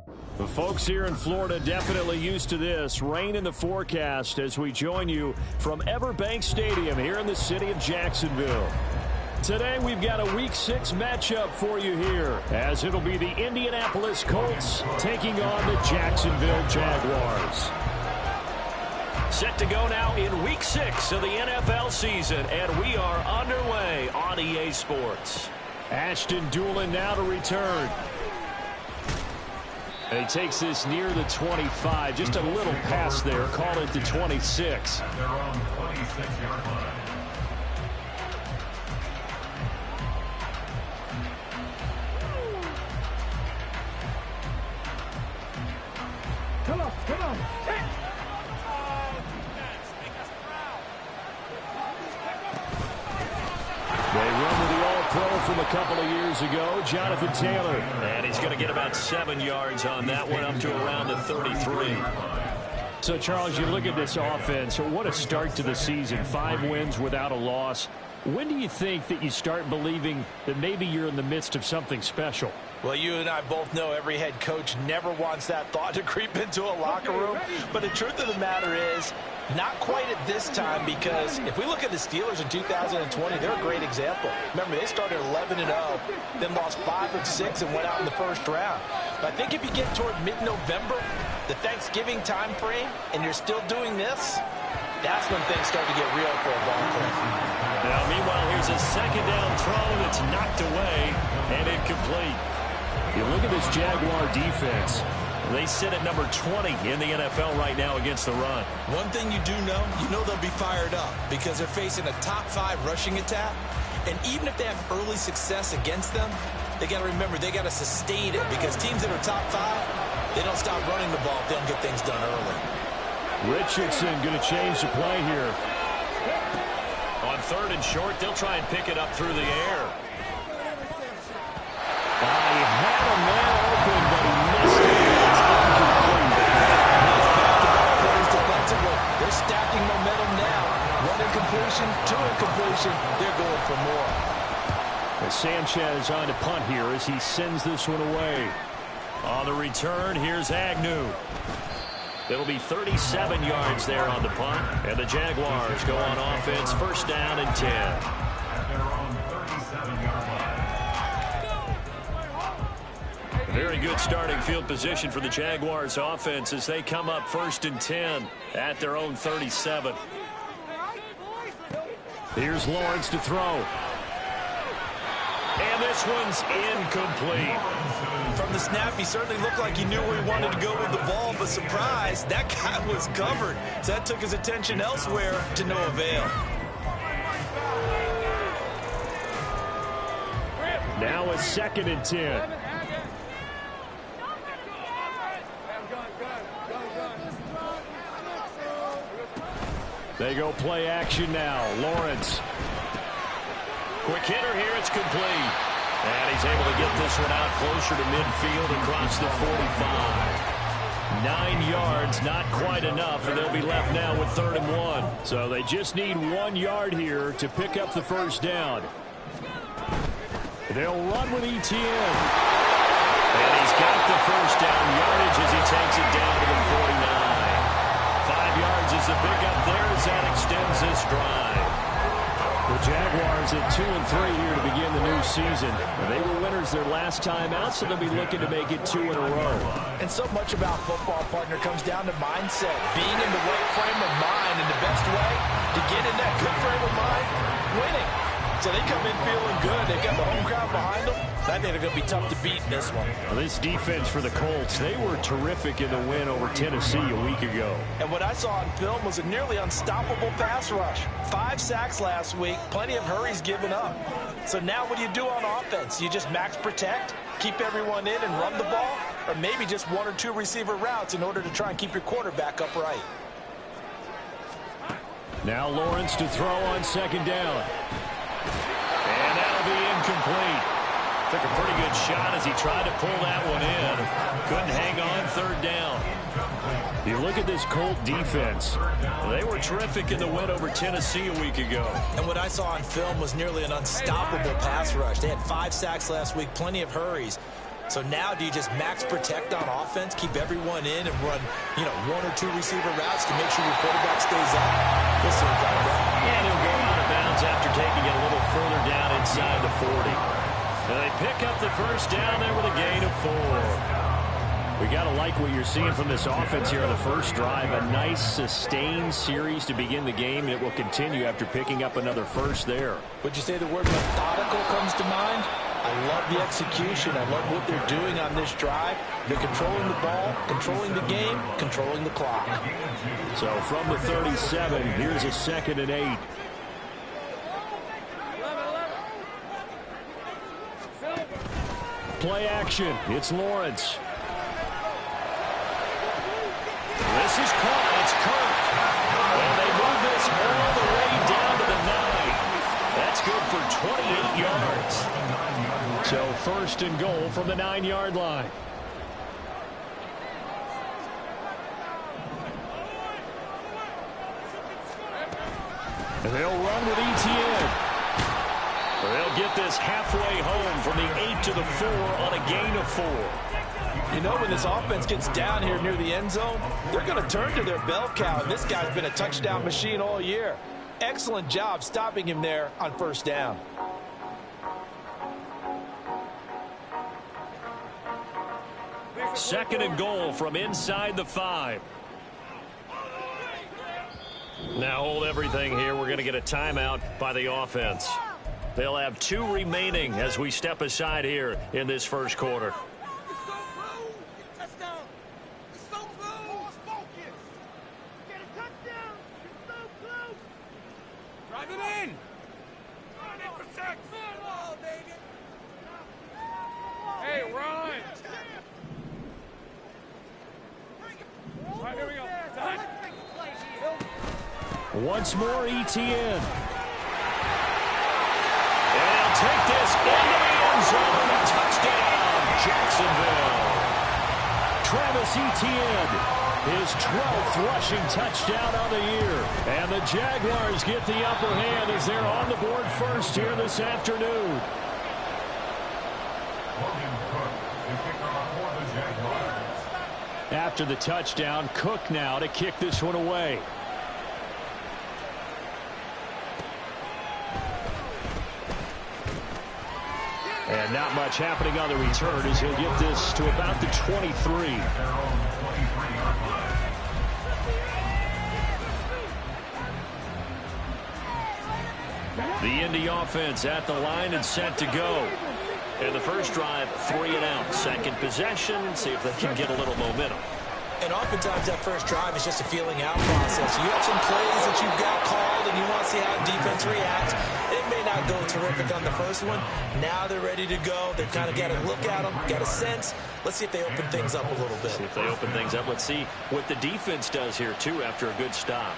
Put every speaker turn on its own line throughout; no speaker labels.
The folks here in Florida definitely used to this. Rain in the forecast as we join you from Everbank Stadium here in the city of Jacksonville. Today we've got a Week 6 matchup for you here, as it'll be the Indianapolis Colts taking on the Jacksonville Jaguars.
Set to go now in Week 6 of the NFL season, and we are underway on EA Sports.
Ashton Doolin now to return. And he takes this near the 25. Just a little pass there. Call it the 26.
At their own 26-yard line.
Come on, come on.
They run with the All-Pro from a couple of years ago, Jonathan Taylor.
And he's going to get about 7 yards on that one, up to around the 33.
So, Charles, you look at this offense. What a start to the season. 5 wins without a loss. When do you think that you start believing that maybe you're in the midst of something special?
Well, you and I both know every head coach never wants that thought to creep into a locker room. But the truth of the matter is, not quite at this time, because if we look at the Steelers in 2020, they're a great example. Remember, they started 11-0, then lost 5 of 6 and went out in the first round. But I think if you get toward mid-November, the Thanksgiving time frame, and you're still doing this, that's when things start to get real for a ball club.
Now, meanwhile, here's a second down throw that's knocked away and incomplete.
You look at this Jaguar defense.
They sit at number 20 in the NFL right now against the run.
One thing you do know, they'll be fired up because they're facing a top 5 rushing attack. And even if they have early success against them, they got to remember they got to sustain it, because teams that are top 5, they don't stop running the ball if they don't get things done early.
Richardson going to change the play here.
On 3rd and short, they'll try and pick it up through the air.
He had a man open, but he missed it. It's incomplete.
Back-to-back plays defensively. They're stacking momentum now. 1 incompletion, 2 incompletion. They're going for more.
Sanchez on to punt here as he sends this one away.
On the return, here's Agnew. It'll be 37 yards there on the punt, and the Jaguars go on offense, 1st down and 10.
At their own 37-yard line.
Very good starting field position for the Jaguars offense as they come up 1st and 10 at their own 37.
Here's Lawrence to throw.
And this one's incomplete.
From the snap, he certainly looked like he knew where he wanted to go with the ball, but surprise, that guy was covered. So that took his attention elsewhere to no avail.
Now a 2nd and 10. They go play action now. Lawrence.
Quick hitter here. It's complete. And he's able to get this one out closer to midfield across the 45. 9 yards, not quite enough, and they'll be left now with 3rd and 1.
So they just need 1 yard here to pick up the 1st down. They'll run with ETN.
And he's got the 1st down yardage as he takes it down to the 49. 5 yards is the pickup there as that extends this drive.
The Jaguars at 2 and 3 here to begin the new season. They were winners their last time out, so they'll be looking to make it 2 in a row.
And so much about football, partner, comes down to mindset. Being in the right frame of mind, and the best way to get in that good frame of mind, winning. So they come in feeling good. They've got the home crowd behind them. I think they're going to be tough to beat in this one.
Well, this defense for the Colts, they were terrific in the win over Tennessee a week ago.
And what I saw on film was a nearly unstoppable pass rush. 5 sacks last week, plenty of hurries given up. So now what do you do on offense? You just max protect, keep everyone in and run the ball, or maybe just 1 or 2 receiver routes in order to try and keep your quarterback upright.
Now Lawrence to throw on 2nd down.
And that'll be incomplete. Took a pretty good shot as he tried to pull that one in. Couldn't hang on 3rd down.
You look at this Colt defense.
They were terrific in the win over Tennessee a week ago.
And what I saw on film was nearly an unstoppable pass rush. They had 5 sacks last week, plenty of hurries.
So now do you just max protect on offense, keep everyone in and run, one or two receiver routes to make sure your quarterback stays up? We'll soon find out.
And he'll go out of bounds after taking it a little further down inside the 40. And they pick up the first down there with a gain of 4. We got to like what you're seeing from this offense here on the first drive. A nice, sustained series to begin the game, and it will continue after picking up another first there.
Would you say the word methodical comes to mind? I love the execution. I love what they're doing on this drive. They're controlling the ball, controlling the game, controlling the clock.
So from the 37, here's a 2nd and 8. Play action. It's Lawrence.
This is caught. It's Kirk. And they move this all the way down to the 9. That's good for 28 yards.
So 1st and goal from the 9-yard line. And they'll run with ETN. They'll get this halfway home from the 8 to the 4 on a gain of 4.
When this offense gets down here near the end zone, they're going to turn to their bell cow, and this guy's been a touchdown machine all year. Excellent job stopping him there on 1st down.
Second and goal from inside the 5.
Now hold everything here. We're going to get a timeout by the offense. They'll have 2 remaining as we step aside here in this first quarter.
Once more, ETN.
And he'll take this into the end zone. Touchdown, Jacksonville.
Travis Etienne, his 12th rushing touchdown on the year. And the Jaguars get the upper hand as they're on the board first here this afternoon. After the touchdown, Cook now to kick this one away. And not much happening on the return as he'll get this to about the 23. The Indy offense at the line and set to go.
In the first drive, 3 and out. Second possession, see if they can get a little momentum.
And oftentimes that first drive is just a feeling out process. You have some plays that you've got called and you want to see how defense reacts. It may not go terrific on the first one. Now they're ready to go. They've kind of got to look at them, got a sense. Let's see if they open things up a little bit.
See if they open things up. Let's see what the defense does here, too, after a good stop.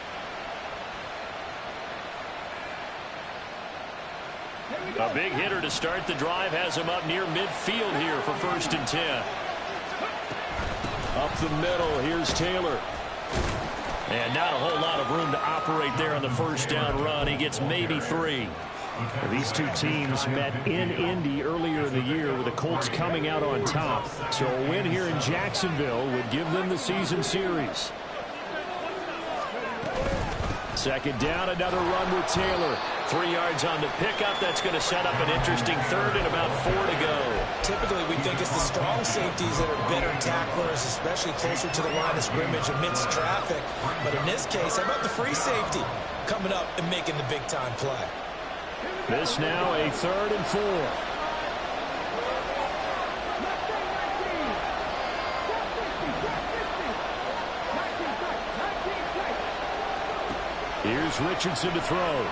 A big hitter to start the drive has him up near midfield here for 1st and 10. Up the middle, here's Taylor. And not a whole lot of room to operate there on the first down run. He gets maybe 3. These two teams met in Indy earlier in the year with the Colts coming out on top. So a win here in Jacksonville would give them the season series. Second down, another run with Taylor.
3 yards on the pickup. That's going to set up an interesting third and about 4 to go.
Typically, we think it's the strong safeties that are better tacklers, especially closer to the line of scrimmage amidst traffic. But in this case, how about the free safety coming up and making the big-time play?
This now a 3rd and 4. Here's Richardson to throw.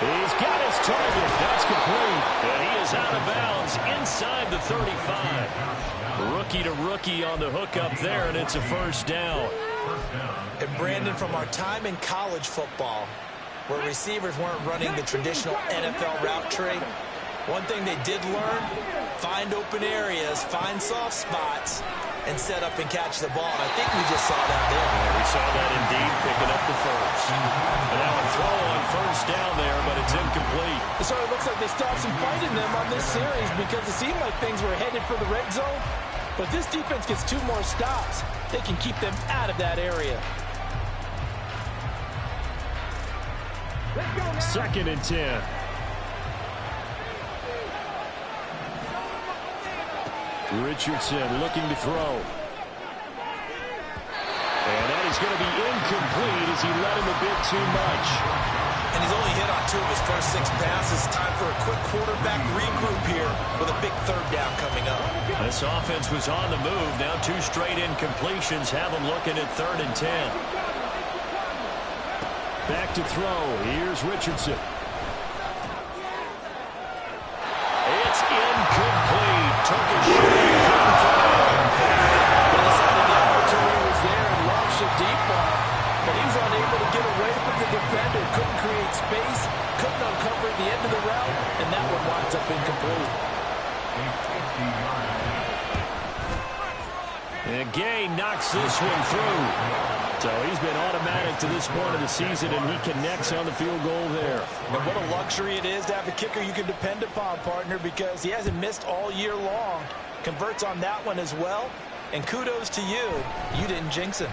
He's got his target. That's complete.
And he is out of bounds inside the 35.
Rookie to rookie on the hook up there, and it's a first down.
And Brandon, from our time in college football, where receivers weren't running the traditional NFL route tree, one thing they did learn, find open areas, find soft spots, and set up and catch the ball. And I think we just saw that there.
Yeah, we saw that indeed, picking up the first.
And now a throw on first down there, but it's incomplete.
incomplete.
It sort of looks like they stopped some fight in them on this series because it seemed like things were headed for the red zone. But this defense gets 2 more stops. They can keep them out of that area.
2nd and 10. Richardson looking to throw. And that is going to be incomplete as he led him a bit too much.
And he's only hit on 2 of his first 6 passes. Time for a quick quarterback regroup here with a big 3rd down coming up.
This offense was on the move. Now 2 straight incompletions have them looking at 3rd and 10.
Back to throw. Here's Richardson.
It's incomplete. Took a shot.
He decided the opportunity was there and launched a deep ball. But he was unable to get away from the defender. Couldn't create space. Couldn't uncover the end of the route. And that one winds up incomplete.
And Gay knocks this one through. So he's been automatic to this point of the season, and he connects on the field goal there.
And what a luxury it is to have a kicker you can depend upon, partner, because he hasn't missed all year long. Converts on that one as well. And kudos to you. You didn't jinx him.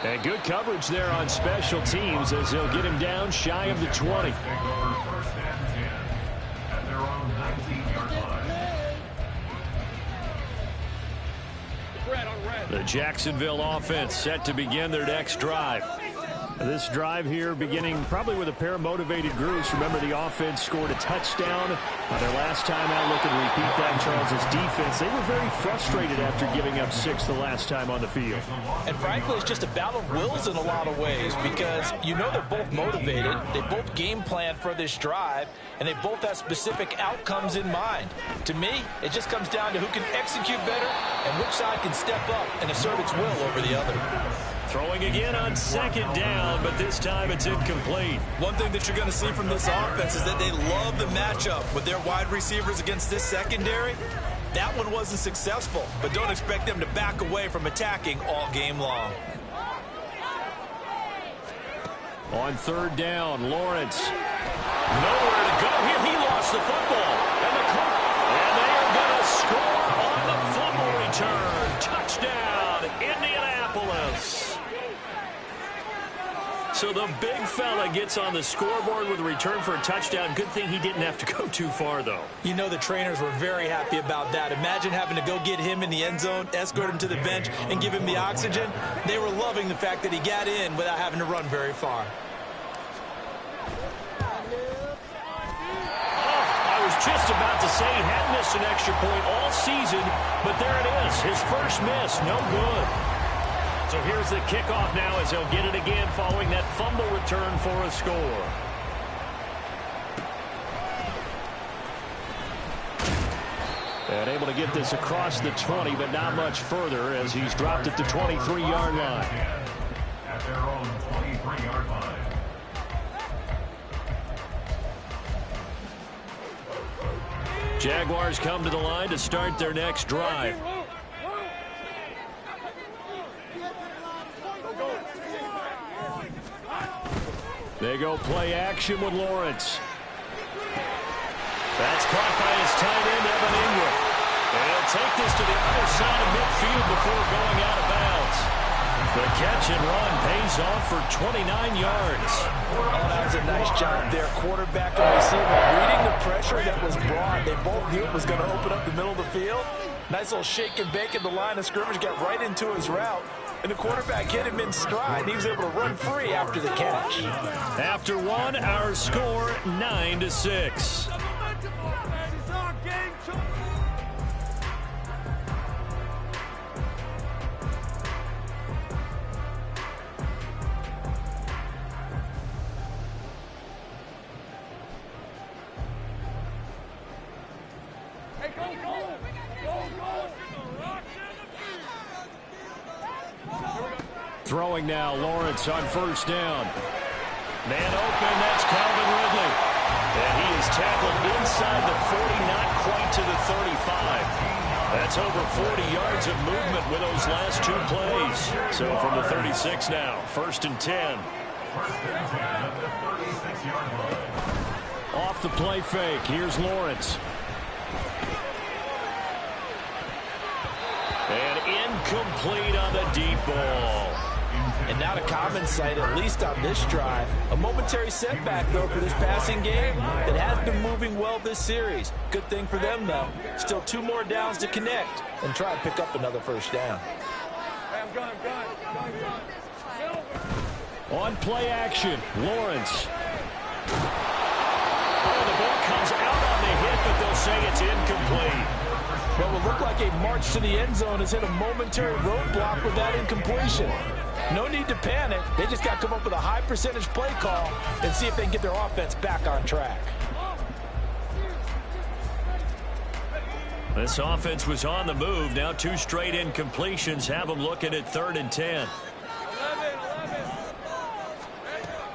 And good coverage there on special teams as they'll get him down shy of the 20.
Take over 1st and 10 at their own 19-yard line.
The Jacksonville offense set to begin their next drive. This drive here beginning probably with a pair of motivated groups. Remember, the offense scored a touchdown their last time out. Looking to repeat that. Charles's defense, they were very frustrated after giving up 6 the last time on the field.
And frankly, it's just a battle of wills in a lot of ways because you know they're both motivated. They both game plan for this drive, and they both have specific outcomes in mind. To me, it just comes down to who can execute better and which side can step up and assert its will over the other.
Throwing again on 2nd down, but this time it's incomplete.
One thing that you're going to see from this offense is that they love the matchup with their wide receivers against this secondary. That one wasn't successful, but don't expect them to back away from attacking all game long.
On 3rd down, Lawrence.
Nowhere to go here. He lost the football. And they are going to score on the fumble return. Touchdown, Indianapolis. So the big fella gets on the scoreboard with a return for a touchdown. Good thing he didn't have to go too far, though.
You know the trainers were very happy about that. Imagine having to go get him in the end zone, escort him to the bench, and give him the oxygen. They were loving the fact that he got in without having to run very far.
I was just about to say he hadn't missed an extra point all season, but there it is. His first miss, no good. So here's the kickoff now as he'll get it again following that fumble return for a score.
And able to get this across the 20, but not much further as he's dropped at the 23-yard line.
At their own 23-yard line.
Jaguars come to the line to start their next drive. They go play action with Lawrence. That's caught by his tight end, Evan Ingram. And he'll take this to the other side of midfield before going out of bounds. The catch and run pays off for 29 yards.
Oh, that was a nice job there. Quarterback and receiver reading the pressure that was brought. They both knew it was going to open up the middle of the field. Nice little shake and bake in the line of scrimmage, got right into his route. And the quarterback hit him in stride, and he was able to run free after the catch.
After one, our score 9-6. Throwing now, Lawrence on 1st down. Man open, that's Calvin Ridley. And he is tackled inside the 40, not quite to the 35. That's over 40 yards of movement with those last 2 plays. So from the 36 now, 1st and 10.
First and 10 at the 36-yard line.
Off the play fake. Here's Lawrence.
And incomplete on the deep ball.
And not a common sight, at least on this drive. A momentary setback, though, for this passing game that has been moving well this series. Good thing for them, though. Still 2 more downs to connect and try and pick up another first down.
On play action, Lawrence.
Oh, the ball comes out on the hit, but they'll say it's incomplete.
What will look like a march to the end zone has hit a momentary roadblock with that incompletion. No need to panic. They just got to come up with a high percentage play call and see if they can get their offense back on track.
This offense was on the move. Now 2 straight incompletions have them looking at 3rd and 10.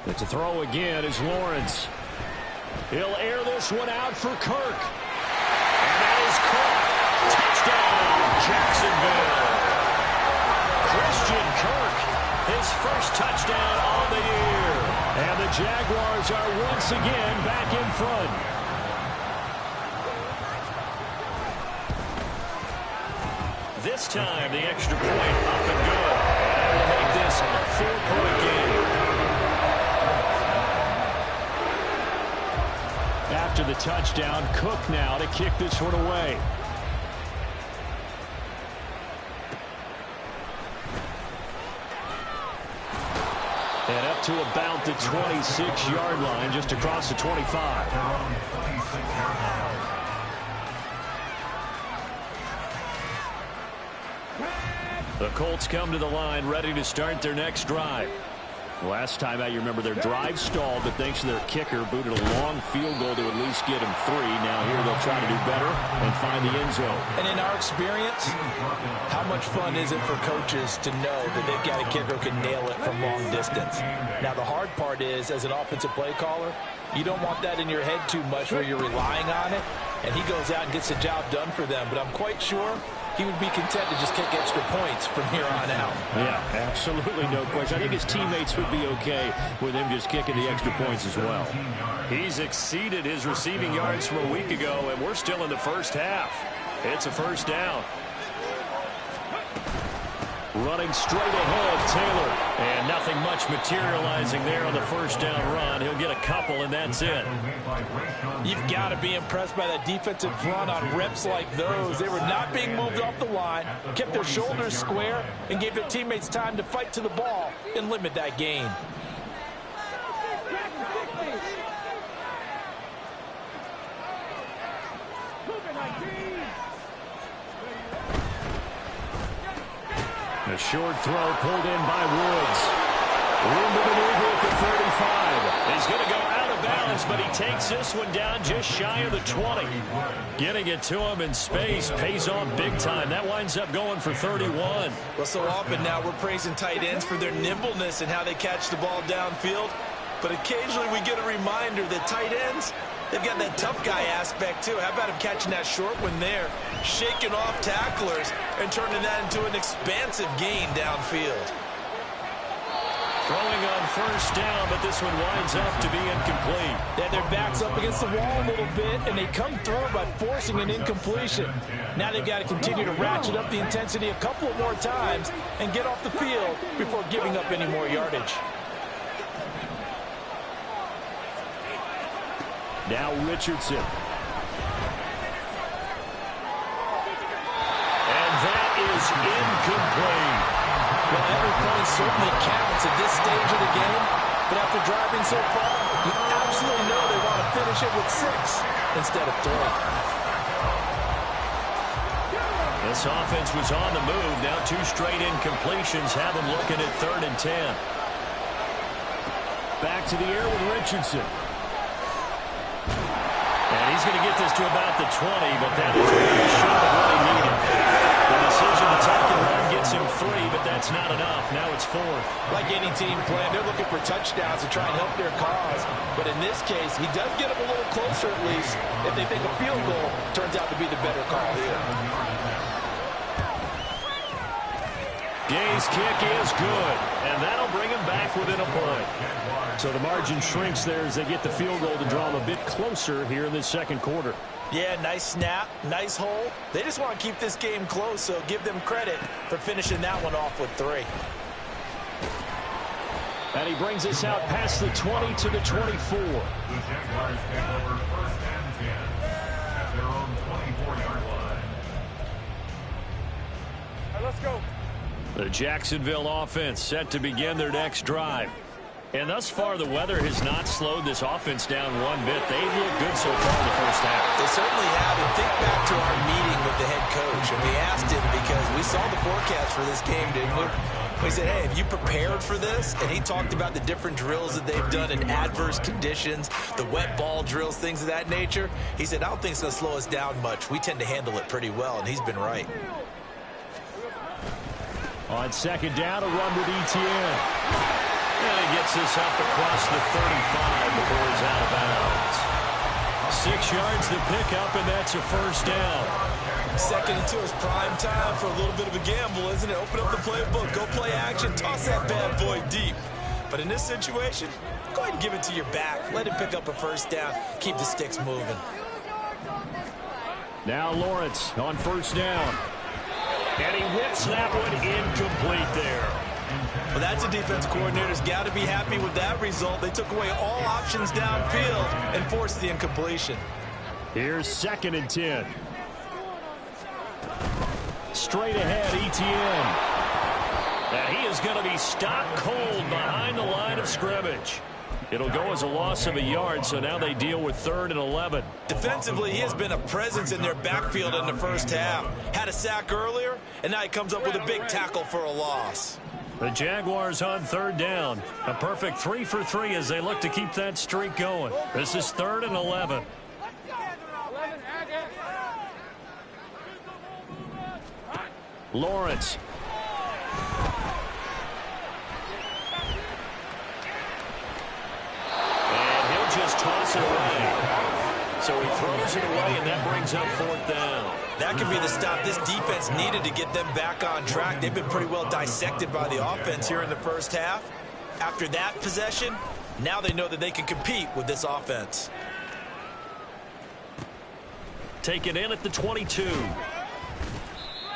It's a throw again is Lawrence. He'll air this one out for Kirk.
And that is caught. Touchdown, Jacksonville. Christian Kirk, his first touchdown on the year.
And the Jaguars are once again back in front.
This time, the extra point up and good. That will make this a 4-point game.
After the touchdown, Cook now to kick this one away. And up to about the 26-yard line, just across the 25. The Colts come to the line, ready to start their next drive. Last time out, you remember their drive stalled, but thanks to their kicker, booted a long field goal to at least get him 3. Now here they'll try to do better and find the end zone.
And in our experience, how much fun is it for coaches to know that they've got a kicker who can nail it from long distance? Now the hard part is, as an offensive play caller, you don't want that in your head too much where you're relying on it, and he goes out and gets the job done for them. But I'm quite sure he would be content to just kick extra points from here on out.
Yeah, absolutely no question. I think his teammates would be okay with him just kicking the extra points as well.
He's exceeded his receiving yards from a week ago, and we're still in the first half. It's a first down.
Running straight ahead, Taylor.
And nothing much materializing there on the first down run. He'll get a couple, and that's it.
You've got to be impressed by that defensive front on reps like those. They were not being moved off the line, kept their shoulders square, and gave their teammates time to fight to the ball and limit that gain.
A short throw pulled in by Woods. Room to maneuver at the 35.
He's going to go out of bounds, but he takes this one down just shy of the 20. Getting it to him in space pays off big time. That winds up going for 31.
Well, so often now we're praising tight ends for their nimbleness and how they catch the ball downfield. But occasionally we get a reminder that tight ends, they've got that tough guy aspect too. How about him catching that short one there, shaking off tacklers, and turning that into an expansive gain downfield.
Throwing on first down, but this one winds up to be incomplete.
Yeah, their back's up against the wall a little bit, and they come through by forcing an incompletion. Now they've got to continue to ratchet up the intensity a couple of more times and get off the field before giving up any more yardage.
Now Richardson.
And that is incomplete.
Well, every point certainly counts at this stage of the game, but after driving so far, you absolutely know they want to finish it with 6 instead of 3.
This offense was on the move. Now 2 straight incompletions have them looking at 3rd and 10.
Back to the air with Richardson.
And he's going to get this to about the 20, but that is really short of what he needed. The decision to take and run gets him 3, but that's not enough. Now it's 4th.
Like any team plan, they're looking for touchdowns to try and help their cause. But in this case, he does get them a little closer at least. If they think a field goal turns out to be the better call here.
Gay's kick is good, and that'll bring him back within a point. So the margin shrinks there as they get the field goal to draw them a bit closer here in this second quarter.
Yeah, nice snap, nice hole. They just want to keep this game close, so give them credit for finishing that one off with 3.
And he brings us out past the 20 to the 24.
The Jaguars take over 1st and 10 at their own 24-yard line.
Let's go.
The Jacksonville offense set to begin their next drive. And thus far, the weather has not slowed this offense down one bit. They've looked good so far in the first half.
They certainly have. And think back to our meeting with the head coach. And we asked him because we saw the forecast for this game, didn't we? We said, hey, have you prepared for this? And he talked about the different drills that they've done in adverse conditions, the wet ball drills, things of that nature. He said, I don't think it's going to slow us down much. We tend to handle it pretty well, and he's been right.
On second down, a run with Etienne. And he gets this up across the 35 before he's out of bounds. 6 yards to pick up, and that's a first down.
Second and 2 is prime time for a little bit of a gamble, isn't it? Open up the playbook, go play action, toss that bad boy deep. But in this situation, go ahead and give it to your back. Let him pick up a first down. Keep the sticks moving.
Now Lawrence on first down. And he whips that one incomplete there.
Well, that's a defense coordinator's got to be happy with that result. They took away all options downfield and forced the incompletion.
Here's 2nd and 10. Straight ahead, Etienne. And he is going to be stopped cold behind the line of scrimmage. It'll go as a loss of a yard, so now they deal with 3rd and 11.
Defensively, he has been a presence in their backfield in the first half. Had a sack earlier, and now he comes up with a big tackle for a loss.
The Jaguars on 3rd down. A perfect 3 for 3 as they look to keep that streak going. This is 3rd and 11. Lawrence. And he'll just toss it away. So he throws it away, and that brings up 4th down.
That could be the stop this defense needed to get them back on track. They've been pretty well dissected by the offense here in the first half. After that possession, now they know that they can compete with this offense.
Take it in at the 22.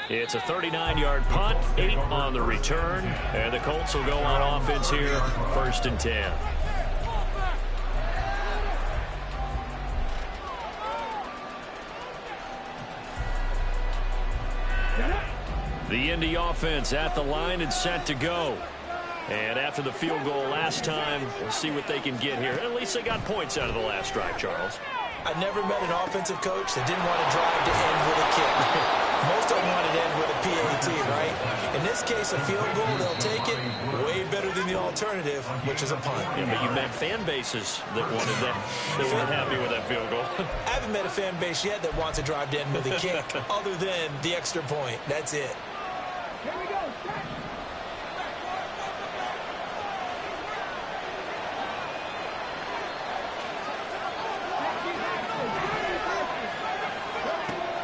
It's a 39-yard punt, 8 on the return, and the Colts will go on offense here, 1st and 10. The Indy offense at the line and set to go. And after the field goal last time, we'll see what they can get here. At least they got points out of the last drive, Charles.
I never met an offensive coach that didn't want to drive to end with a kick. Most of them wanted to end with a PAT, right? In this case, a field goal, they'll take it way better than the alternative, which is a punt.
Yeah, but you met fan bases that wanted that, that weren't happy with that field goal.
I haven't met a fan base yet that wants to drive to end with a kick, other than the extra point. That's it.
Here we go.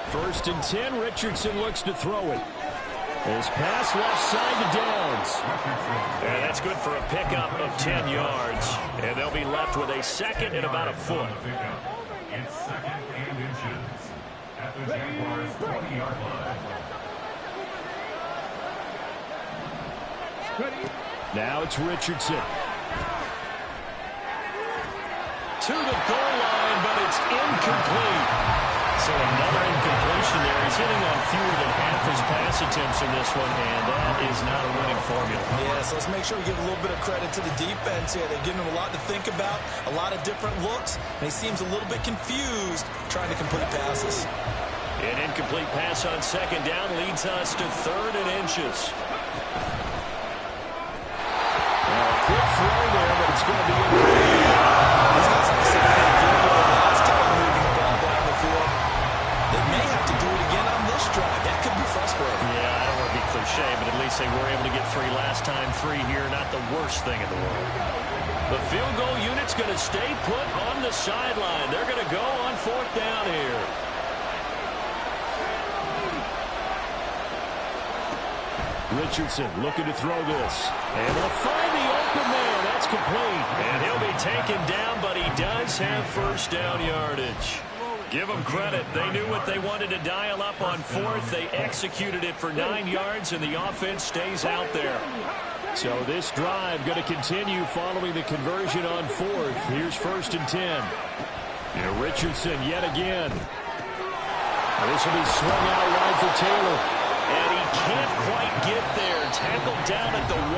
First and 10, Richardson looks to throw it. His pass left side to Downs. And that's good for a pickup of 10 yards. And they'll be left with a 2nd and about a foot.
It's 2nd and inches at the Jaguars' 20-yard line.
Now it's Richardson. To the goal line, but it's incomplete. So another incompletion there. He's hitting on fewer than half his pass attempts in this one, and that is not a winning formula.
Yeah, so let's make sure we give a little bit of credit to the defense here. They're giving him a lot to think about, a lot of different looks, and he seems a little bit confused trying to complete passes.
An incomplete pass on 2nd down leads us to 3rd and inches. Good throw there, but it's going to be incomplete.
These guys have the same thing last time moving the ball down the field. They may have to do it again on this drive. That could be frustrating.
Yeah, I don't want to be cliche, but at least they were able to get 3 last time. 3 here, not the worst thing in the world. The field goal unit's going to stay put on the sideline. They're going to go on 4th down here. Richardson looking to throw this. Able to find the open man. That's complete.
And he'll be taken down, but he does have first down yardage. Give them credit. They knew what they wanted to dial up on fourth. They executed it for 9 yards, and the offense stays out there.
So this drive going to continue following the conversion on fourth. Here's 1st and 10. And Richardson yet again. This will be swung out wide for Taylor.
And he can't quite get there. Tackled down at the 1.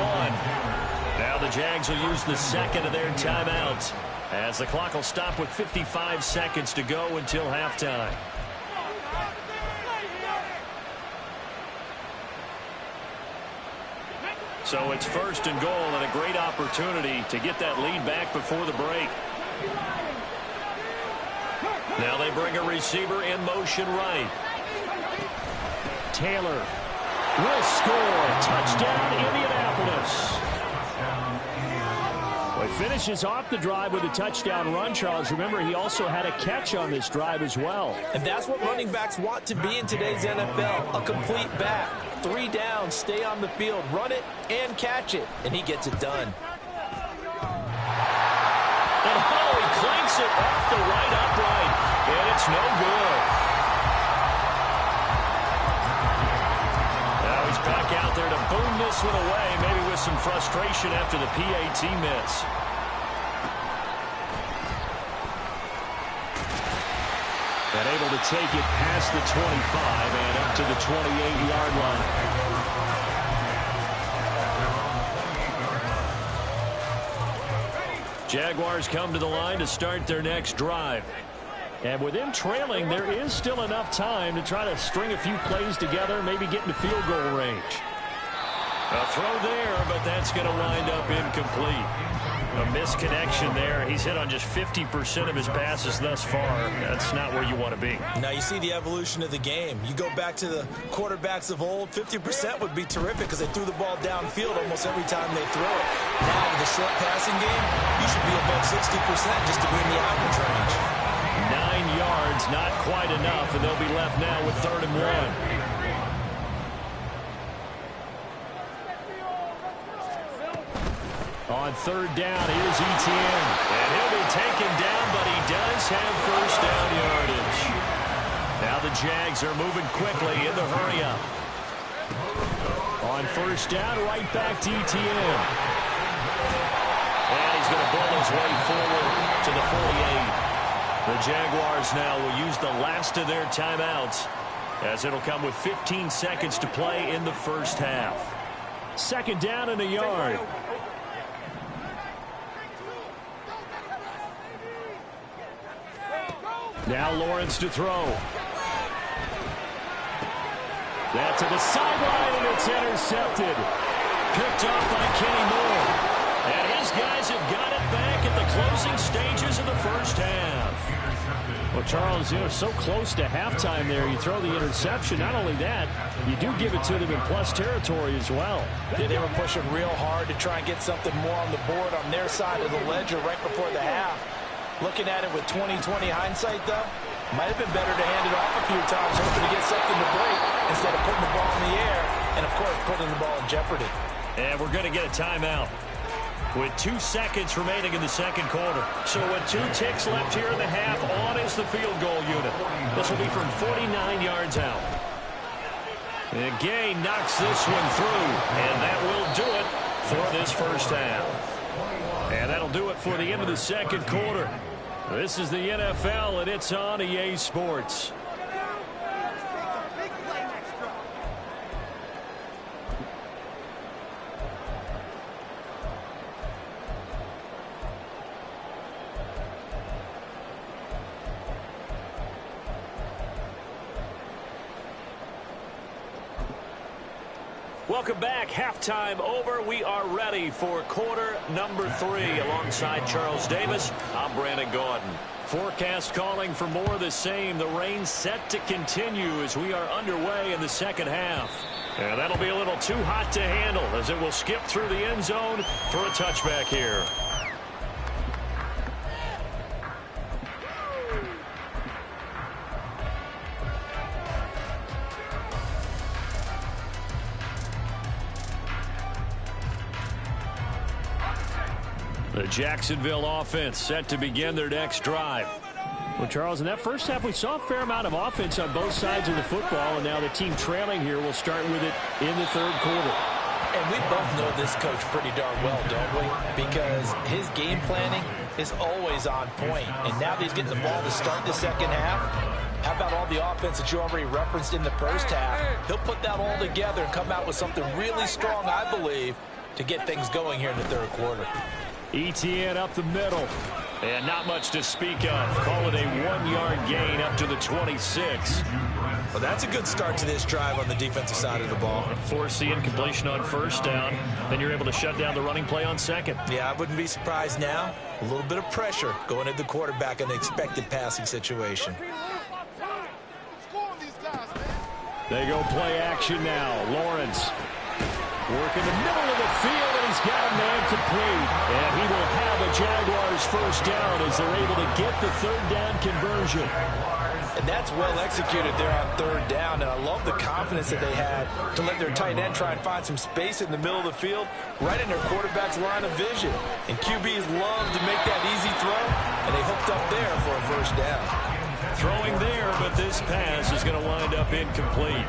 Now the Jags will use the second of their timeouts, as the clock will stop with 55 seconds to go until halftime. So it's 1st and goal, and a great opportunity to get that lead back before the break. Now they bring a receiver in motion right.
Taylor will score. Touchdown, Indianapolis. Well, he finishes off the drive with a touchdown run, Charles. Remember, he also had a catch on this drive as well.
And that's what running backs want to be in today's NFL, a complete back. 3 down, stay on the field, run it, and catch it. And he gets it done.
And he clanks it off the right upright, and it's no good. Now he's back out there to boom this one away, maybe with some frustration after the PAT miss.
And able to take it past the 25 and up to the 28-yard line.
Jaguars come to the line to start their next drive.
And with them trailing, there is still enough time to try to string a few plays together, maybe get into field goal range.
A throw there, but that's going to wind up incomplete. A misconnection there. He's hit on just 50% of his passes thus far. That's not where you want to be.
Now you see the evolution of the game. You go back to the quarterbacks of old, 50% would be terrific because they threw the ball downfield almost every time they throw it. Now with the short passing game, you should be above 60% just to be in the average range.
9 yards, not quite enough, and they'll be left now with 3rd and 1. On 3rd down, here's Etienne.
And he'll be taken down, but he does have first down yardage.
Now the Jags are moving quickly in the hurry-up. On 1st down, right back to Etienne.
And he's going to pull his way forward to the 48. The Jaguars now will use the last of their timeouts, as it'll come with 15 seconds to play in the first half.
2nd down and a yard. Now Lawrence to throw. That to the sideline, and it's intercepted. Picked off by Kenny Moore.
And his guys have got it back at the closing stages of the first half.
Well, Charles, so close to halftime there. You throw the interception. Not only that, you do give it to them in plus territory as well.
Yeah, they were pushing real hard to try and get something more on the board on their side of the ledger right before the half. Looking at it with 20/20 hindsight, though, might have been better to hand it off a few times, hoping to get something to break instead of putting the ball in the air and, of course, putting the ball in jeopardy.
And we're going to get a timeout with 2 seconds remaining in the second quarter. So with 2 ticks left here in the half, on is the field goal unit. This will be from 49 yards out. And Gay knocks this one through, and that will do it for this first half. And that'll do it for the end of the second quarter. This is the NFL, and it's on EA Sports. Welcome back. Halftime over. We are ready for quarter number 3. Alongside Charles Davis, I'm Brandon Gaudin. Forecast calling for more of the same. The rain set to continue as we are underway in the second half. And that'll be a little too hot to handle as it will skip through the end zone for a touchback here.
The Jacksonville offense set to begin their next drive. Well, Charles, in that first half, we saw a fair amount of offense on both sides of the football, and now the team trailing here will start with it in the third quarter.
And we both know this coach pretty darn well, don't we? Because his game planning is always on point. And now that he's getting the ball to start the second half, how about all the offense that you already referenced in the first half? He'll put that all together and come out with something really strong, I believe, to get things going here in the third quarter.
ETN up the middle. And not much to speak of. Call it a 1-yard gain up to the 26.
Well, that's a good start to this drive on the defensive side of the ball.
Force the incompletion on first down. Then you're able to shut down the running play on second.
Yeah, I wouldn't be surprised now. A little bit of pressure going at the quarterback in the expected passing situation.
They go play action now. Lawrence working the middle of the field, and he's got a man complete. And he will have a Jaguars first down as they're able to get the third down conversion.
And that's well executed there on third down. And I love the confidence that they had to let their tight end try and find some space in the middle of the field, right in their quarterback's line of vision. And QBs love to make that easy throw, and they hooked up there for a first down.
Throwing there, but this pass is going to wind up incomplete.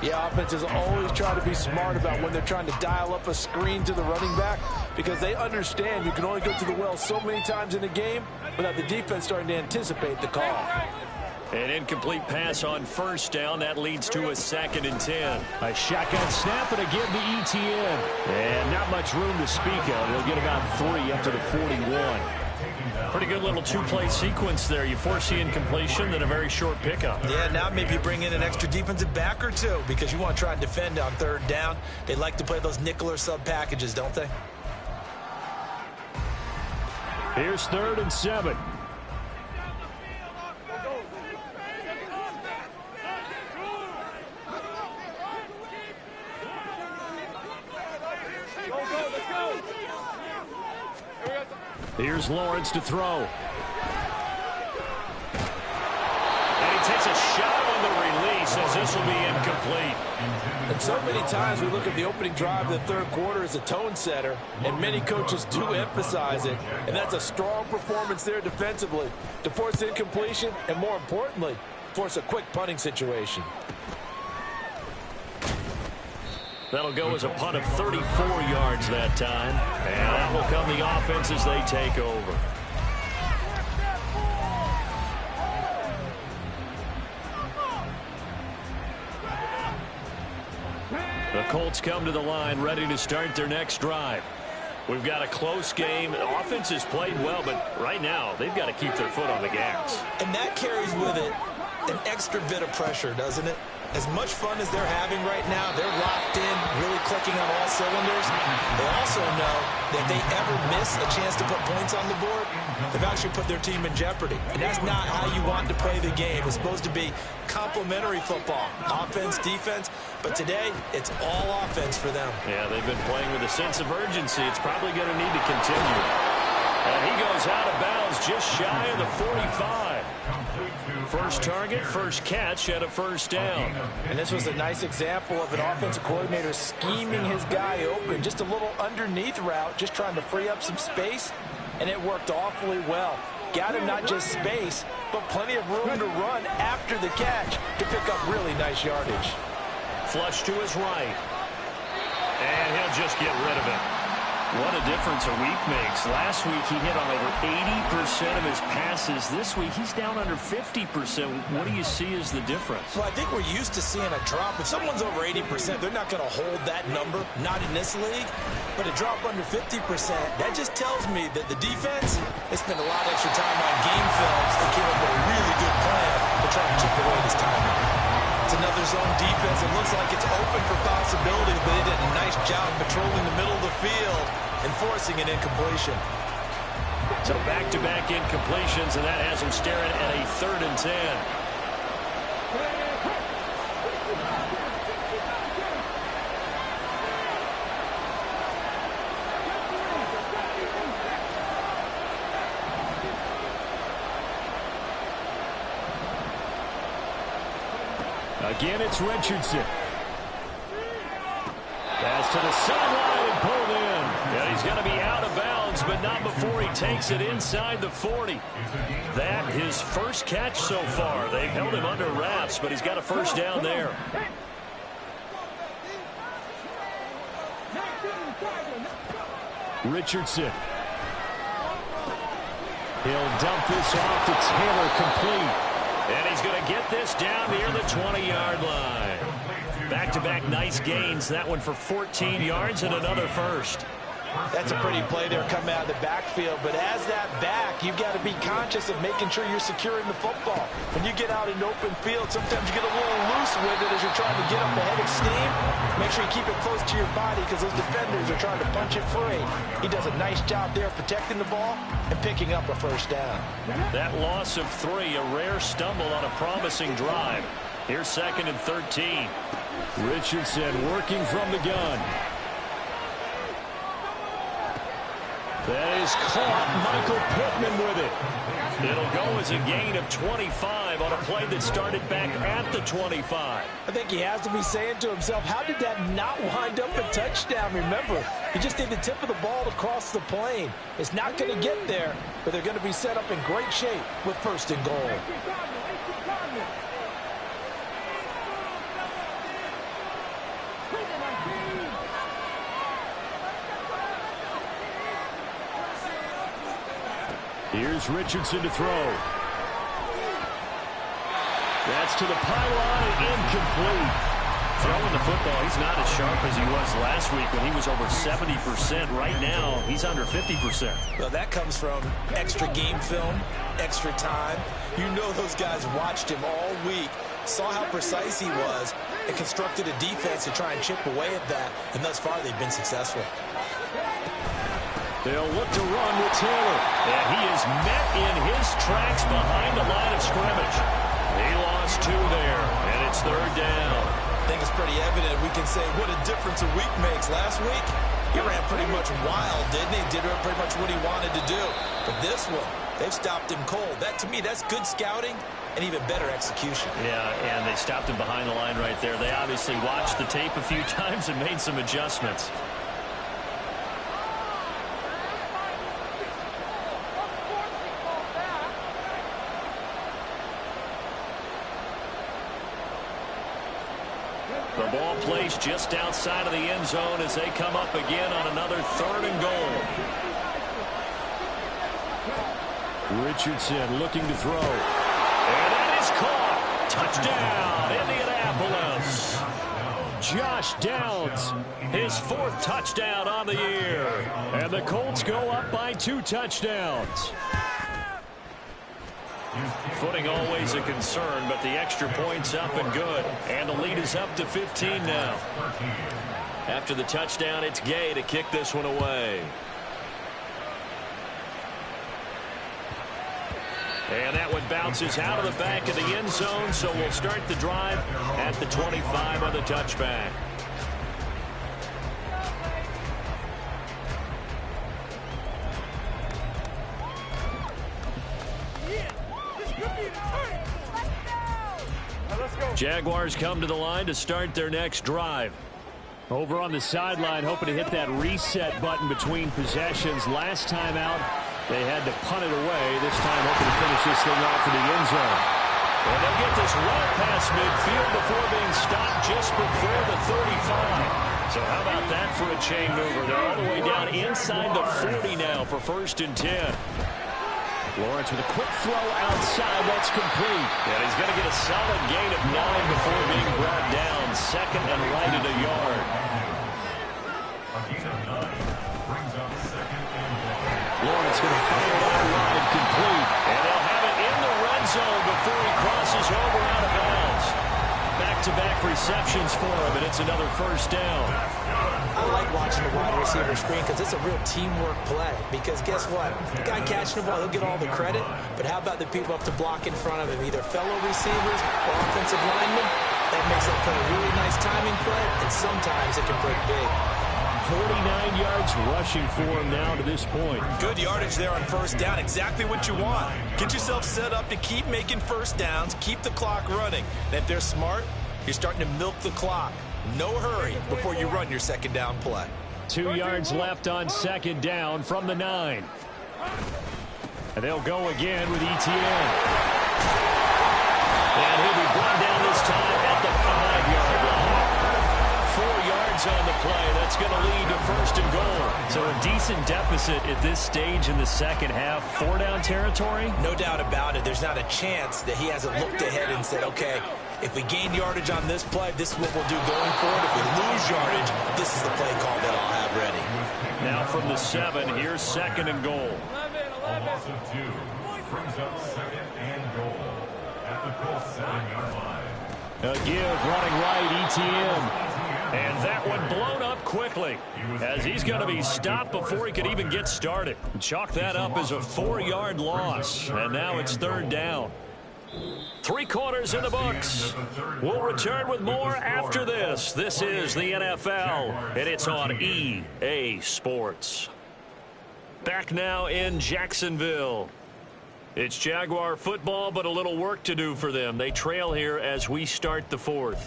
Yeah, offenses always try to be smart about when they're trying to dial up a screen to the running back, because they understand you can only go to the well so many times in a game without the defense starting to anticipate the call.
An incomplete pass on first down. That leads to a 2nd and 10. A shotgun snap and a give to ETN. And not much room to speak of. He'll get about 3 up to the 41. Pretty good little two-play sequence there. You force the incompletion, then a very short pickup.
Yeah, now maybe you bring in an extra defensive back or two because you want to try and defend on third down. They like to play those nickel or sub packages, don't they?
Here's 3rd and 7. Here's Lawrence to throw. And he takes a shot on the release as this will be incomplete.
And so many times we look at the opening drive of the third quarter as a tone setter, and many coaches do emphasize it. And that's a strong performance there defensively to force incompletion and, more importantly, force a quick punting situation.
That'll go as a punt of 34 yards that time. And that will come the offense as they take over. The Colts come to the line ready to start their next drive. We've got a close game. The offense has played well, but right now they've got to keep their foot on the gas.
And that carries with it an extra bit of pressure, doesn't it? As much fun as they're having right now, they're locked in, really clicking on all cylinders. They also know that if they ever miss a chance to put points on the board, they've actually put their team in jeopardy. And that's not how you want to play the game. It's supposed to be complementary football, offense, defense. But today, it's all offense for them.
Yeah, they've been playing with a sense of urgency. It's probably going to need to continue. And he goes out of bounds just shy of the 45. First target, first catch at a first down.
And this was a nice example of an offensive coordinator scheming his guy open. Just a little underneath route, just trying to free up some space, and it worked awfully well. Got him not just space, but plenty of room to run after the catch to pick up really nice yardage.
Flush to his right. And he'll just get rid of it. What a difference a week makes. Last week he hit on over 80% of his passes. This week he's down under 50%. What do you see as the difference?
Well, I think we're used to seeing a drop. If someone's over 80%, they're not going to hold that number, not in this league. But a drop under 50%, that just tells me that the defense has spent a lot of extra time on game films and came up with a really good plan to try and chip away this timing. It's another zone defense. It looks like it's open for possibilities, but they did a nice job patrolling the middle of the field and forcing an incompletion.
So back-to-back incompletions, and that has them staring at a 3rd and 10. Again, it's Richardson. Pass to the sideline and pulled in. And he's going to be out of bounds yards, but not before he takes it inside the 40. That his first catch so far. They've held him under wraps, but he's got a first down there. Richardson. He'll dump this off to Taylor, complete. And he's going to get this down near the 20-yard line. Back-to-back nice gains. That one for 14 yards and another first.
That's a pretty play there coming out of the backfield. But as that back, you've got to be conscious of making sure you're securing the football. When you get out in open field, sometimes you get a little loose with it as you're trying to get up the head of steam. Make sure you keep it close to your body because those defenders are trying to punch it free. He does a nice job there protecting the ball and picking up a first down.
That loss of 3, a rare stumble on a promising drive. Here's 2nd and 13. Richardson working from the gun. That is caught. Michael Pittman with it. It'll go as a gain of 25 on a play that started back at the 25.
I think he has to be saying to himself, how did that not wind up a touchdown? Remember, he just did the tip of the ball to cross the plane. It's not going to get there, but they're going to be set up in great shape with 1st and goal.
Here's Richardson to throw. That's to the pylon and incomplete. Throwing the football, he's not as sharp as he was last week when he was over 70%. Right now, he's under 50%.
Well, that comes from extra game film, extra time. You know those guys watched him all week, saw how precise he was, and constructed a defense to try and chip away at that. And thus far, they've been successful.
They'll look to run with Taylor. And he is met in his tracks behind the line of scrimmage. He lost 2 there, and it's 3rd down.
I think it's pretty evident we can say what a difference a week makes. Last week, he ran pretty much wild, didn't he? Did pretty much what he wanted to do. But this one, they've stopped him cold. That, to me, that's good scouting and even better execution.
Yeah, and they stopped him behind the line right there. They obviously watched the tape a few times and made some adjustments. The ball placed just outside of the end zone as they come up again on another 3rd and goal. Richardson looking to throw. And that is caught. Touchdown, Indianapolis. Josh Downs, his 4th touchdown on the year. And the Colts go up by 2 touchdowns. Footing always a concern, but the extra point's up and good. And the lead is up to 15 now. After the touchdown, it's Gay to kick this one away. And that one bounces out of the back of the end zone, so we'll start the drive at the 25 on the touchback. Jaguars come to the line to start their next drive. Over on the sideline, hoping to hit that reset button between possessions. Last time out, they had to punt it away. This time, hoping to finish this thing off in the end zone. And they'll get this run past midfield before being stopped just before the 35. So how about that for a chain mover? They're all the way down inside the 40 now for 1st and 10. Lawrence with a quick throw outside. That's complete. And he's going to get a solid gain of 9 before being brought down. 2nd and right at a yard. Lawrence going to fire that wide, complete. And they'll have it in the red zone before he crosses over out of bounds. Back-to-back receptions for him, and it's another 1st down.
I like watching the wide receiver screen because it's a real teamwork play. Because guess what? The guy catching the ball, he'll get all the credit. But how about the people up to block in front of him, either fellow receivers or offensive linemen? That makes that play a really nice timing play, and sometimes it can break big.
49 yards rushing for him now to this point.
Good yardage there on 1st down. Exactly what you want. Get yourself set up to keep making 1st downs, keep the clock running. And if they're smart, you're starting to milk the clock. No hurry before you run your 2nd down play.
2 yards left on second down from the 9. And they'll go again with ETN. And he'll be brought down this time at the 5-yard line. 4 yards on the play. That's going to lead to first and goal.
So a decent deficit at this stage in the second half. 4-down territory?
No doubt about it. There's not a chance that he hasn't looked ahead and said, okay, if we gain yardage on this play, this is what we'll do going forward. If we lose yardage, this is the play call that I'll have ready.
Now from the 7, here's second and goal.
A loss of 2 brings up second and goal at the Colts 7-yard line.
A give running right, ETN. And that one blown up quickly as he's going to be stopped before he could even get started. Chalk that up as a 4-yard loss. And now it's third down. 3 quarters in the books. We'll return with more after this. This is the NFL, and it's on EA Sports. Back now in Jacksonville. It's Jaguar football, but a little work to do for them. They trail here as we start the 4th.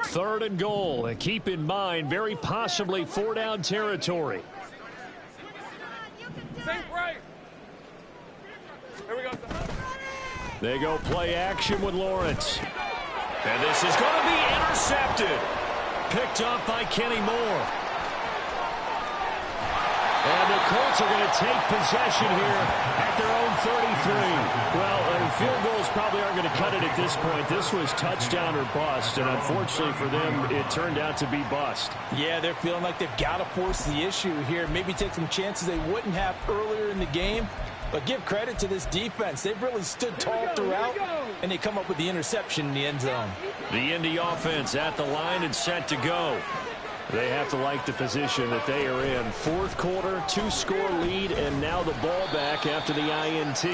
Third and goal, and keep in mind, very possibly 4-down territory. They go play action with Lawrence. And this is going to be intercepted. Picked up by Kenny Moore. And the Colts are going to take possession here at their own 33. Well, field goals probably aren't going to cut it at this point. This was touchdown or bust, and unfortunately for them, it turned out to be bust.
Yeah, they're feeling like they've got to force the issue here. Maybe take some chances they wouldn't have earlier in the game. But give credit to this defense. They've really stood tall throughout, and they come up with the interception in the end zone.
The Indy offense at the line and set to go. They have to like the position that they are in. 4th quarter, 2-score lead, and now the ball back after the INT.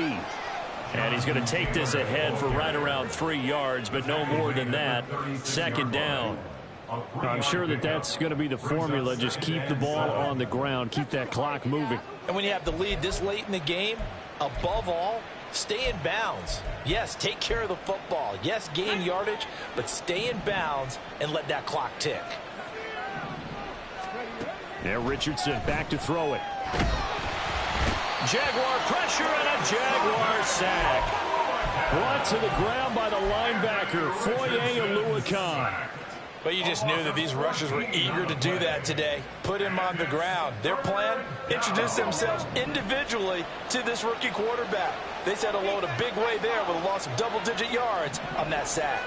And he's going to take this ahead for right around 3 yards, but no more than that. Second down. I'm sure that that's going to be the formula. Just keep the ball on the ground. Keep that clock moving.
And when you have the lead this late in the game, above all, stay in bounds. Yes, take care of the football. Yes, gain yardage, but stay in bounds and let that clock tick.
Now Richardson back to throw it. Jaguar pressure and a Jaguar sack. Brought to the ground by the linebacker, Foye Oluokun.
But you just knew that these rushers were eager to do that today. Put him on the ground. Their plan, introduce themselves individually to this rookie quarterback. They said hello in a big way there with a loss of double-digit yards on that sack.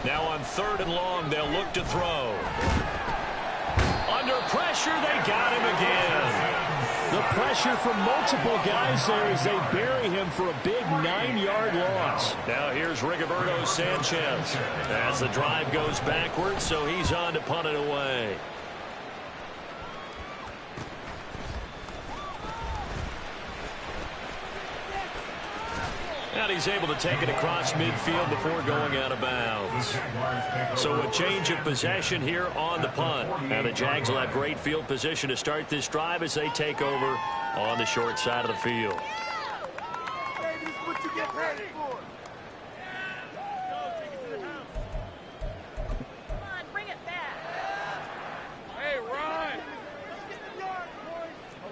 Now on 3rd and long, they'll look to throw. Under pressure, they got him again. The pressure from multiple guys there as they bury him for a big 9-yard loss. Now here's Rigoberto Sanchez as the drive goes backwards, so he's on to punt it away. And he's able to take it across midfield before going out of bounds. So a change of possession here on the punt. And the Jags will have great field position to start this drive as they take over on the short side of the field.
Hey, this is what you get paid for.
Come on, bring it back.
Hey, Ron.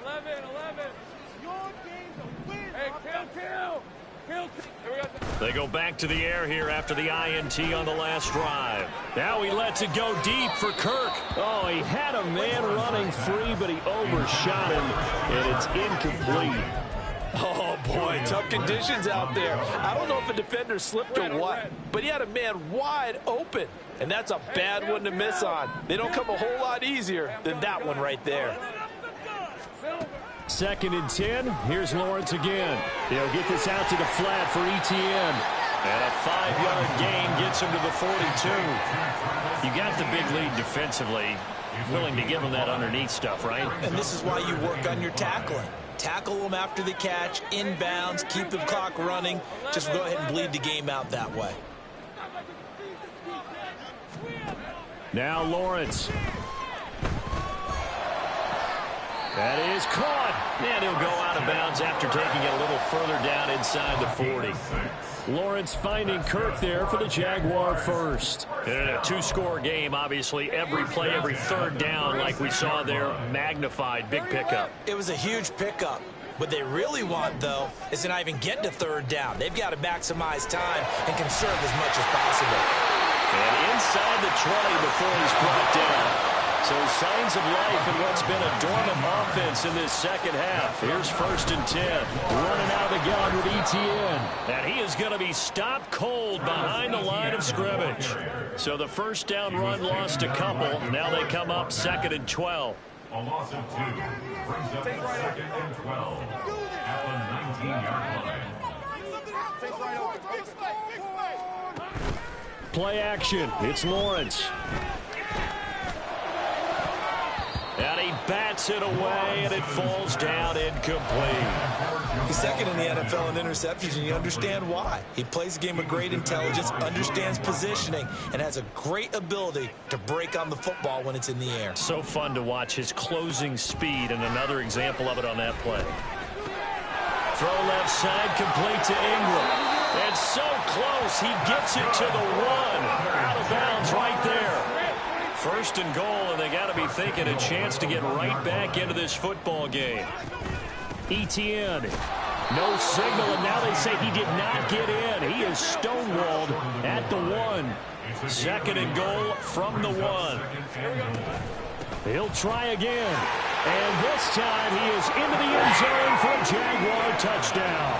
11. Your game to win. Hey, kill.
They go back to the air here after the INT on the last drive. Now he lets it go deep for Kirk. Oh, he had a man running free, but he overshot him, and it's incomplete.
Oh, boy, tough conditions out there. I don't know if a defender slipped or what, but he had a man wide open, and that's a bad one to miss on. They don't come a whole lot easier than that one right there.
2nd and 10. Here's Lawrence again. He'll get this out to the flat for ETN. And a 5-yard gain gets him to the 42. You got the big lead defensively. Willing to give him that underneath stuff, right?
And this is why you work on your tackling. Tackle them after the catch, inbounds, keep the clock running. Just go ahead and bleed the game out that way.
Now Lawrence. That is caught. And he'll go out of bounds after taking it a little further down inside the 40. Lawrence finding Kirk there for the Jaguar first.
In a two-score game, obviously, every play, every third down, like we saw there, magnified. Big pickup.
It was a huge pickup. What they really want, though, is to not even get to third down. They've got to maximize time and conserve as much as possible.
And inside the 20 before he's brought down. So signs of life in what's been a dormant offense in this second half. Here's 1st and 10.
Running out of the gun with ETN.
And he is going to be stopped cold behind the line of scrimmage. So the first down run lost a couple. Now they come up 2nd and 12.
A loss of 2 brings up 2nd and 12 at the 19-yard line.
Play action. It's Lawrence.
And he bats it away, and it falls down incomplete.
He's second in the NFL in interceptions, and you understand why. He plays a game of great intelligence, understands positioning, and has a great ability to break on the football when it's in the air.
So fun to watch his closing speed, and another example of it on that play.
Throw left side, complete to Ingram.
It's so close, he gets it to the 1. Out of bounds right there. 1st and goal, and they got to be thinking a chance to get right back into this football game.
ETN. No signal, and now they say he did not get in. He is stonewalled at the 1.
2nd and goal from the 1.
He'll try again. And this time he is into the end zone for a Jaguar touchdown.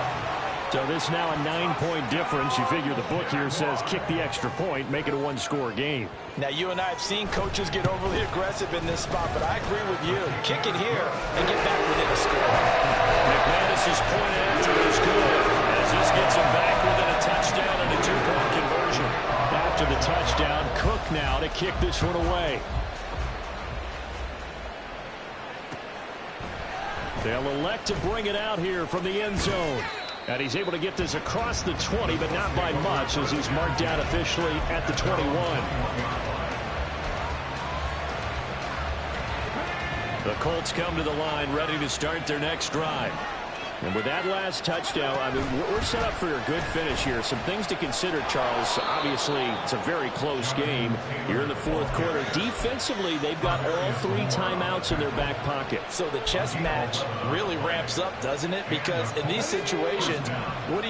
So this now a 9-point difference. You figure the book here says kick the extra point, make it a one-score game.
Now, you and I have seen coaches get overly aggressive in this spot, but I agree with you. Kick it here and get back within a score.
McManus's point after is good, as this gets him back within a touchdown and a 2-point conversion.
After the touchdown, Cook now to kick this one away. They'll elect to bring it out here from the end zone. And he's able to get this across the 20, but not by much, as he's marked down officially at the 21.
The Colts come to the line, ready to start their next drive.
And with that last touchdown, I mean, we're set up for a good finish here. Some things to consider, Charles. Obviously, it's a very close game. You're in the 4th quarter. Defensively, they've got all 3 timeouts in their back pocket.
So the chess match really ramps up, doesn't it? Because in these situations, what do?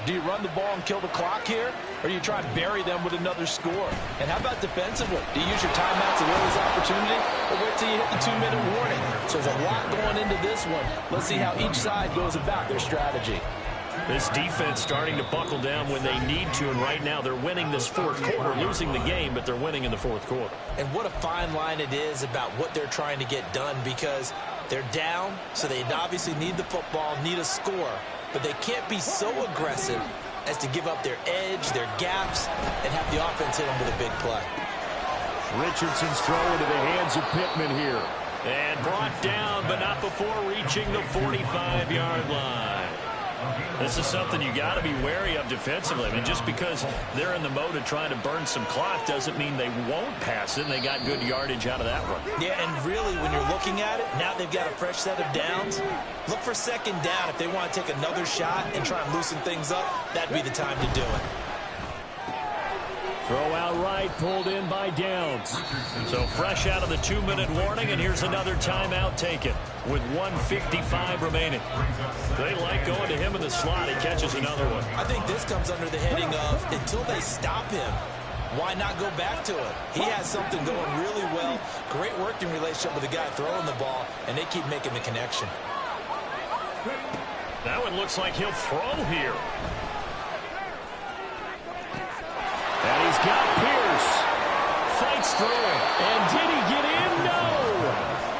Do you run the ball and kill the clock here? Or do you try and bury them with another score? And how about defensively? Do you use your timeouts at earliest opportunity? Or wait till you hit the 2-minute warning? So there's a lot going into this one. Let's see how each side goes about their strategy.
This defense starting to buckle down when they need to, and right now they're winning this 4th quarter, losing the game, but they're winning in the 4th quarter.
And what a fine line it is about what they're trying to get done, because they're down, so they obviously need the football, need a score, but they can't be so aggressive as to give up their edge, their gaps, and have the offense hit them with a big play.
Richardson's throw into the hands of Pittman here.
And brought down, but not before reaching the 45-yard line. This is something you got to be wary of defensively. I mean, just because they're in the mode of trying to burn some clock doesn't mean they won't pass it, and they got good yardage out of that run.
Yeah, and really, when you're looking at it, now they've got a fresh set of downs. Look for 2nd down. If they want to take another shot and try and loosen things up, that'd be the time to do it.
Throw out right, pulled in by Downs.
So fresh out of the 2-minute warning, and here's another timeout taken with 1:55 remaining. They like going to him in the slot. He catches another one.
I think this comes under the heading of, until they stop him, why not go back to it? He has something going really well. Great working relationship with the guy throwing the ball, and they keep making the connection.
That one looks like he'll throw here.
And he's got Pierce. Fights through it. And did he get in? No.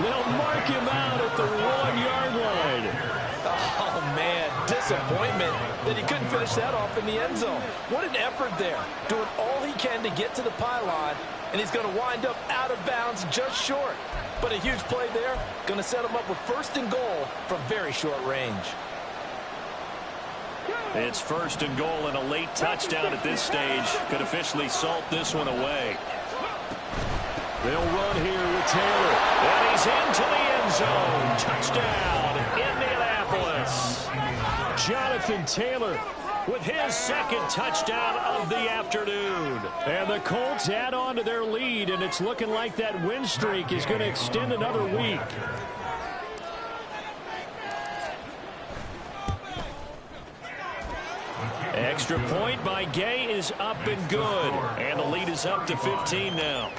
They'll mark him out at the 1-yard line.
Oh, man. Disappointment that he couldn't finish that off in the end zone. What an effort there. Doing all he can to get to the pylon, and he's going to wind up out of bounds just short. But a huge play there. Going to set him up with 1st and goal from very short range.
It's 1st and goal, and a late touchdown at this stage could officially salt this one away.
They'll run here with Taylor. And he's into the end zone. Touchdown, Indianapolis. Jonathan Taylor with his second touchdown of the afternoon. And the Colts add on to their lead, and it's looking like that win streak is going to extend another week. Extra point by Gay is up and good. And the lead is up to 15 now.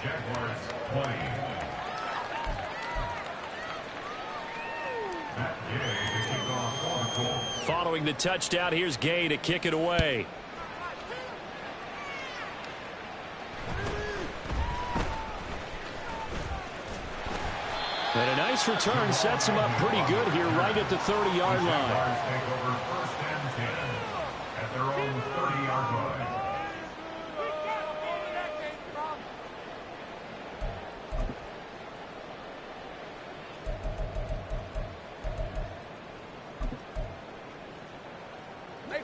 Following the touchdown, here's Gay to kick it away. And a nice return sets him up pretty good here right at the 30-yard line.
Take over first and 10 at their own 30-yard line.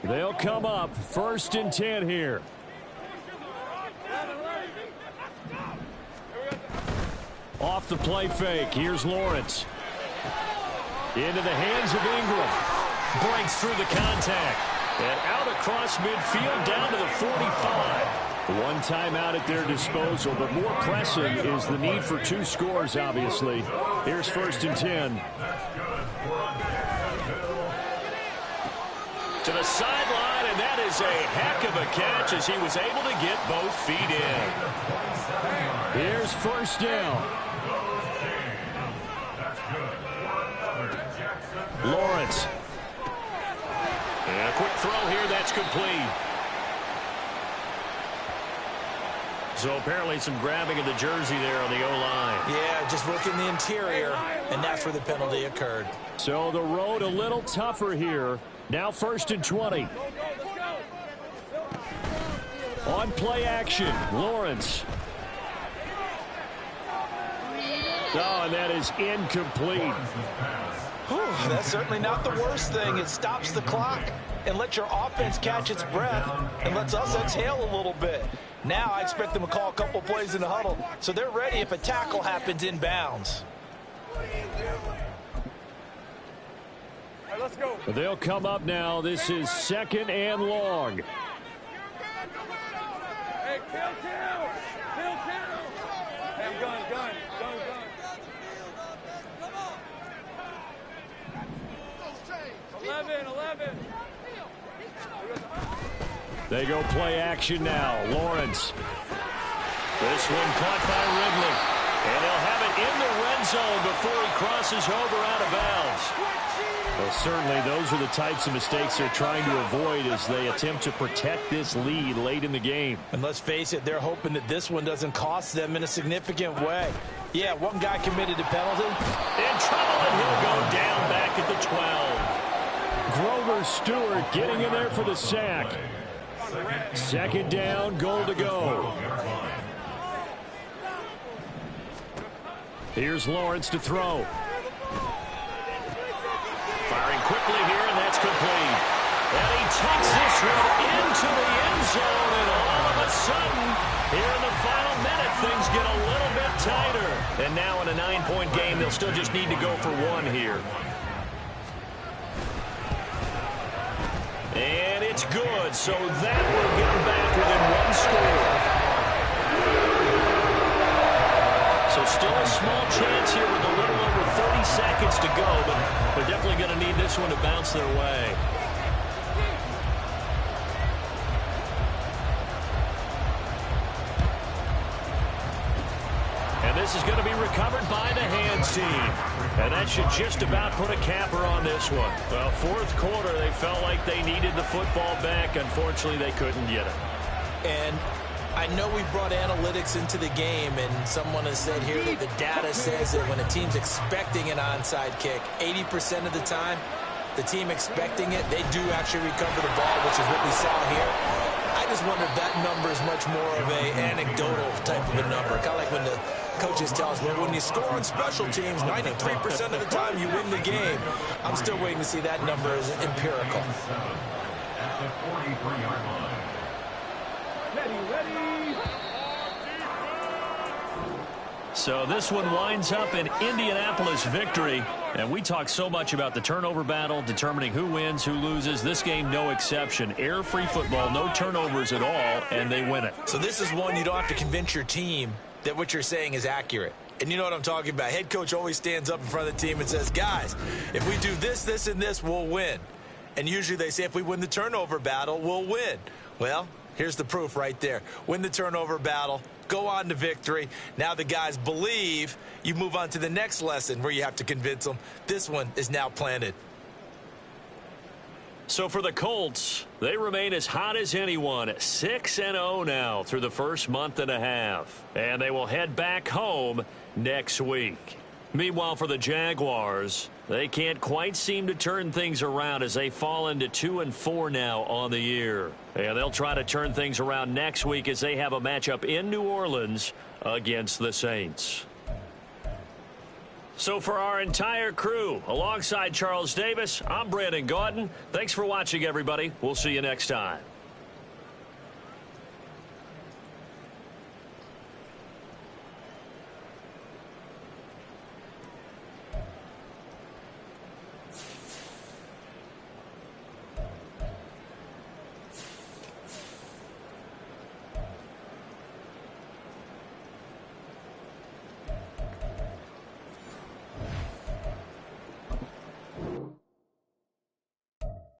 They'll come up first and 10 here. Off the play fake. Here's Lawrence. Into the hands of Ingram. Breaks through the contact. And out across midfield down to the 45. One timeout at their disposal, but more pressing is the need for two scores, obviously. Here's first and 10. To the sideline, and that is a heck of a catch as he was able to get both feet in. Here's first down. Lawrence. And a quick throw here, that's complete. So apparently some grabbing of the jersey there on the O-line.
Yeah, just working the interior, and that's where the penalty occurred.
So the road a little tougher here. Now first and 20. On play action, Lawrence. Oh, and that is incomplete.
That's certainly not the worst thing. It stops the clock and lets your offense catch its breath and lets us exhale a little bit. Now I expect them to call a couple plays in the huddle so they're ready if a tackle happens in bounds.
Let's go.
They'll come up now. This is second and long.
Hey, kill. Hey, I'm gun. 11.
They go play action now. Lawrence. This one caught by Ridley. And they'll have it in the red zone before he crosses over out of bounds. Well, certainly those are the types of mistakes they're trying to avoid as they attempt to protect this lead late in the game.
And let's face it, they're hoping that this one doesn't cost them in a significant way. Yeah, one guy committed a penalty.
In trouble, and he'll go down back at the 12. Grover Stewart getting in there for the sack. Second down, goal to go. Here's Lawrence to throw. Firing quickly here, and that's complete. And he takes this one into the end zone, and all of a sudden, here in the final minute, things get a little bit tighter. And now in a 9-point game, they'll still just need to go for one here. And it's good, so that will get them back within one score. So still a small chance here with a little over 30 seconds to go, but they're definitely going to need this one to bounce their way. And this is going to be recovered by the hands team. And that should just about put a capper on this one. Well, fourth quarter, they felt like they needed the football back. Unfortunately, they couldn't get it.
And I know we brought analytics into the game, and someone has said here that the data says that when a team's expecting an onside kick, 80% of the time, the team expecting it, they do actually recover the ball, which is what we saw here. I just wonder if that number is much more of an anecdotal type of a number. Kind of like when the coaches tell us, well, when you score on special teams, 93% of the time you win the game. I'm still waiting to see that number as empirical.
At the 43-yard line.
Ready.
So this one winds up an Indianapolis victory. And we talk so much about the turnover battle, determining who wins, who loses. This game, no exception. Air-free football, no turnovers at all, and they win it.
So this is one you don't have to convince your team that what you're saying is accurate. And you know what I'm talking about. Head coach always stands up in front of the team and says, guys, if we do this, this, and this, we'll win. And usually they say if we win the turnover battle, we'll win. Well, here's the proof right there. Win the turnover battle, go on to victory. Now the guys believe. You move on to the next lesson where you have to convince them. This one is now planted.
So for the Colts, they remain as hot as anyone, 6-0 now through the first month and a half. And they will head back home next week. Meanwhile, for the Jaguars, they can't quite seem to turn things around as they fall into 2-4 now on the year. And they'll try to turn things around next week as they have a matchup in New Orleans against the Saints. So for our entire crew, alongside Charles Davis, I'm Brandon Gaudin. Thanks for watching, everybody. We'll see you next time.